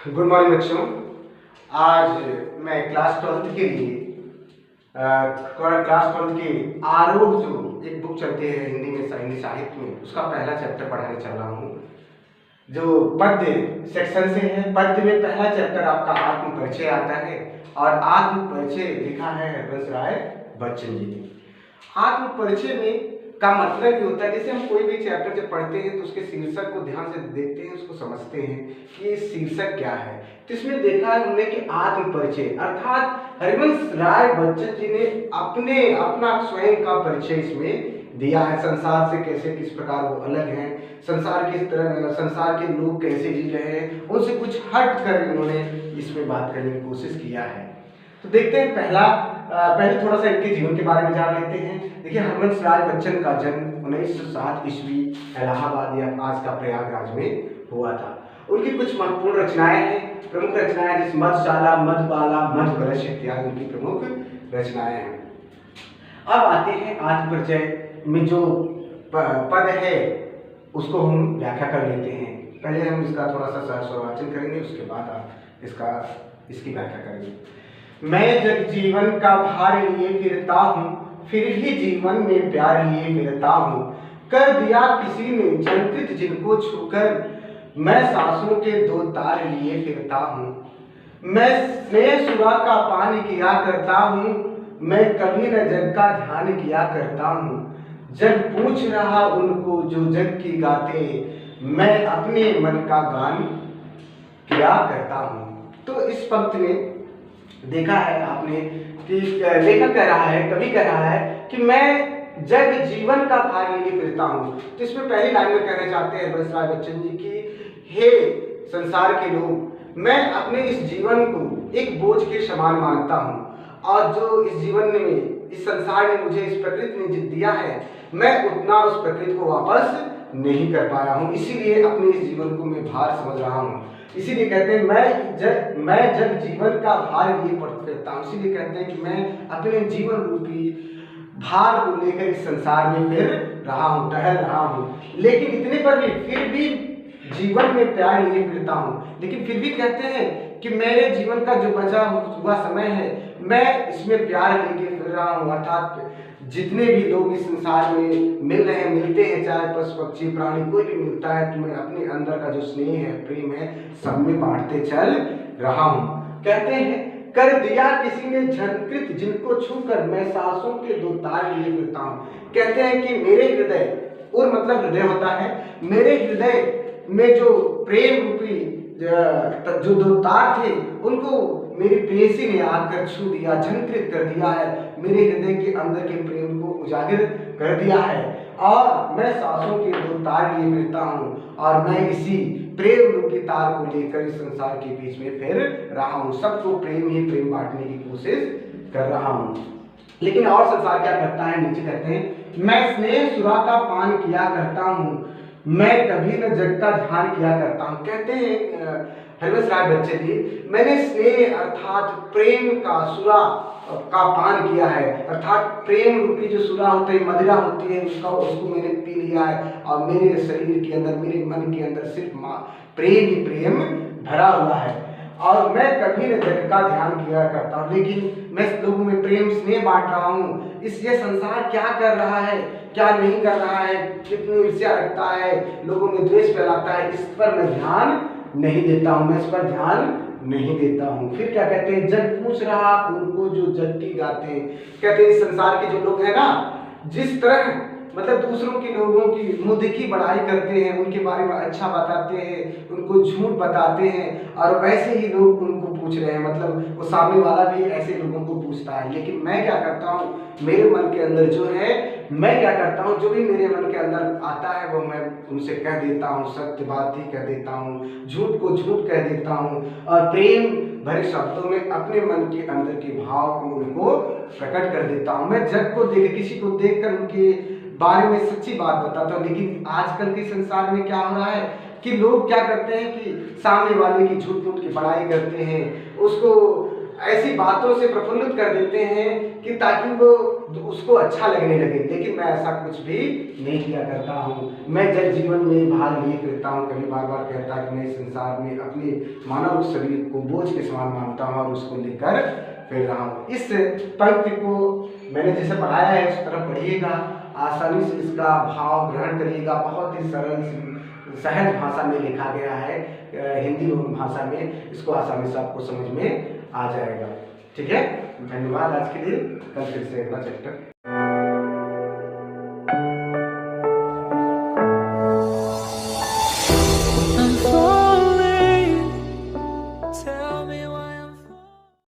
Good morning बच्चों। आज मैं क्लास 12th के लिए क्लास 12th के आरोह जो एक बुक चलती है हिंदी में, हिंदी साहित्य में, उसका पहला चैप्टर पढ़ाने चल रहा हूँ जो पद्य सेक्शन से है। पद्य में पहला चैप्टर आपका आत्म परिचय आता है और आत्म परिचय लिखा है हरवंश राय बच्चन जी ने। आत्म परिचय में का मतलब ये होता है, जैसे हम कोई भी चैप्टर जब पढ़ते हैं तो उसके शीर्षक को ध्यान से देखते हैं, उसको समझते हैं कि ये शीर्षक क्या है। तो इसमें देखा है हमने कि आत्म परिचय अर्थात हरिवंश राय बच्चन जी ने अपना स्वयं का परिचय इसमें दिया है। संसार से कैसे किस प्रकार वो अलग हैं, संसार के लोग कैसे जी रहे हैं, उनसे कुछ हट कर इन्होंने इसमें बात करने की कोशिश किया है। तो देखते हैं पहले थोड़ा सा इनके जीवन के बारे में जान लेते हैं। देखिए, हरवंश राय बच्चन का जन्म 1907 ईस्वी इलाहाबाद या आज का प्रयागराज में हुआ था। उनकी कुछ महत्वपूर्ण रचनाएं हैं, प्रमुख रचनाएं जैसे मधुशाला, मधुबाला, मधुकलश इत्यादि उनकी प्रमुख रचनाएं हैं। अब आते हैं आत्म परिचय में जो पद है उसको हम व्याख्या कर लेते हैं। पहले हम इसका थोड़ा सा सहस्रवाचन करेंगे, उसके बाद आप इसकी व्याख्या करेंगे। मैं जग जीवन का भार लिए फिरता हूँ, फिर भी जीवन में प्यार लिए फिरता हूँ। कर दिया किसी ने झंकृत जिनको छूकर, मैं सांसों के दो तार लिए फिरता हूँ। मैं स्नेह सुरा का पान किया करता हूँ, मैं कभी न जग का ध्यान किया करता हूँ। जग पूछ रहा उनको जो जग की गाते, मैं अपने मन का गान किया करता हूँ। तो इस पंक्ति में देखा है आपने कि लेखक कह रहा है, कवि कह रहा है कि मैं जग जीवन का भार लिए फिरता हूँ। तो इसमें पहली लाइन में कहना चाहते हैं हरवंश राय बच्चन जी की, हे संसार के लोग, मैं अपने इस जीवन को एक बोझ के समान मानता हूँ, और जो इस जीवन में, इस संसार ने मुझे, इस प्रकृति ने दिया है, मैं उतना उस प्रकृति को वापस नहीं कर पाया हूँ। इसीलिए अपने इस जीवन को मैं भार समझ रहा हूँ। इसीलिए कहते हैं मैं जग जीवन का भार लिए फिरता हूँ। इसीलिए कहते हैं कि मैं अपने जीवन रूपी भार को लेकर इस संसार में फिर रहा हूँ, टहल रहा हूँ। लेकिन इतने पर भी फिर भी जीवन में प्यार लिए फिरता हूँ। लेकिन फिर भी कहते हैं कि मेरे जीवन का जो बचा हुआ समय है, मैं इसमें प्यार लेके फिर रहा हूँ। अर्थात जितने भी लोग इस संसार में मिलते हैं, चाहे पशु पक्षी प्राणी कोई भी मिलता है, तो मैं अपने अंदर का जो स्नेह है, प्रेम है, सब में बांटते चल रहा हूँ। कहते हैं कर दिया किसी ने झंकृत जिनको छूकर, मैं सांसों के दो तार लिए फिरता हूँ। कहते हैं कि मेरे हृदय, और मतलब हृदय होता है, मेरे हृदय में जो प्रेम रूपी जो दो तार थे, उनको मेरी प्रेयसी ने आकर छू दिया, झंकृत कर दिया है, मेरे हृदय के अंदर के प्रेम को उजागर कर दिया है। और मैं सांसों के दो तार लिए फिरता हूँ, और मैं इसी प्रेम रूपी तार को लेकर इस संसार के बीच में फिर रहा हूँ। सबको प्रेम ही प्रेम बांटने की कोशिश कर रहा हूँ। लेकिन और संसार क्या करता है, नीचे कहते हैं मैं स्नेह सुरा का पान किया करता हूँ, मैं कभी न जग का ध्यान किया करता हूँ। कहते हैं हरवंश राय बच्चन जी, मैंने स्नेह अर्थात प्रेम का सुरा का पान किया है, अर्थात प्रेम रूपी जो सुरा होते हैं, मदिरा होती है, उसको मैंने पी लिया है, और मेरे शरीर के अंदर, मेरे मन के अंदर सिर्फ प्रेम ही प्रेम भरा हुआ है। और मैं कभी न जग का ध्यान किया करता हूँ, लेकिन मैं लोगों में प्रेम स्नेह बांट रहा हूँ। ये संसार क्या कर रहा है, क्या नहीं कर रहा है, कितनी ईर्ष्या रखता है, लोगों में द्वेष फैलाता है, इस पर मैं ध्यान नहीं देता हूँ, मैं इस पर ध्यान नहीं देता हूँ। फिर क्या कहते हैं, जग पूछ रहा उनको जो जग की गाते हैं। कहते हैं इस संसार के जो लोग हैं ना, जिस तरह मतलब दूसरों के लोगों की मुद्दे बड़ाई करते हैं, उनके बारे में अच्छा बताते हैं, उनको झूठ बताते हैं, और वैसे ही लोग उनको पूछ रहे हैं, मतलब वो सामने वाला भी ऐसे लोगों को पूछता है। लेकिन मैं क्या करता हूँ, मेरे मन के अंदर जो है, मैं क्या करता हूँ, जो भी मेरे मन के अंदर आता है वो मैं उनसे कह देता हूँ, सत्य बात ही कह देता हूँ, झूठ को झूठ कह देता हूँ, और प्रेम भरे शब्दों में अपने मन के अंदर के भाव को उनको प्रकट कर देता हूँ। मैं जग को किसी को देखकर उनके बारे में सच्ची बात बताता हूँ। लेकिन आजकल के संसार में क्या हो रहा है कि लोग क्या करते हैं कि सामने वाले की झूठ मूठ की बड़ाई करते हैं, उसको ऐसी बातों से प्रफुल्लित कर देते हैं कि ताकि वो उसको अच्छा लगने लगे। लेकिन मैं ऐसा कुछ भी नहीं किया करता हूँ। मैं जल जीवन में भाग लिए फिरता हूँ। कभी बार बार कहता कि मैं इस संसार में अपने मानव शरीर को बोझ के समान मानता हूँ और उसको लेकर फिर रहा हूँ। इस पंक्ति को मैंने जैसे पढ़ाया है उस तरह पढ़िएगा, आसानी से इसका भाव ग्रहण करिएगा। बहुत ही सरल सहज भाषा में लिखा गया है, हिंदी भाषा में। इसको आसानी से आपको समझ में आ जाएगा। ठीक है, धन्यवाद आज के लिए। कल फिर से अगला चैप्टर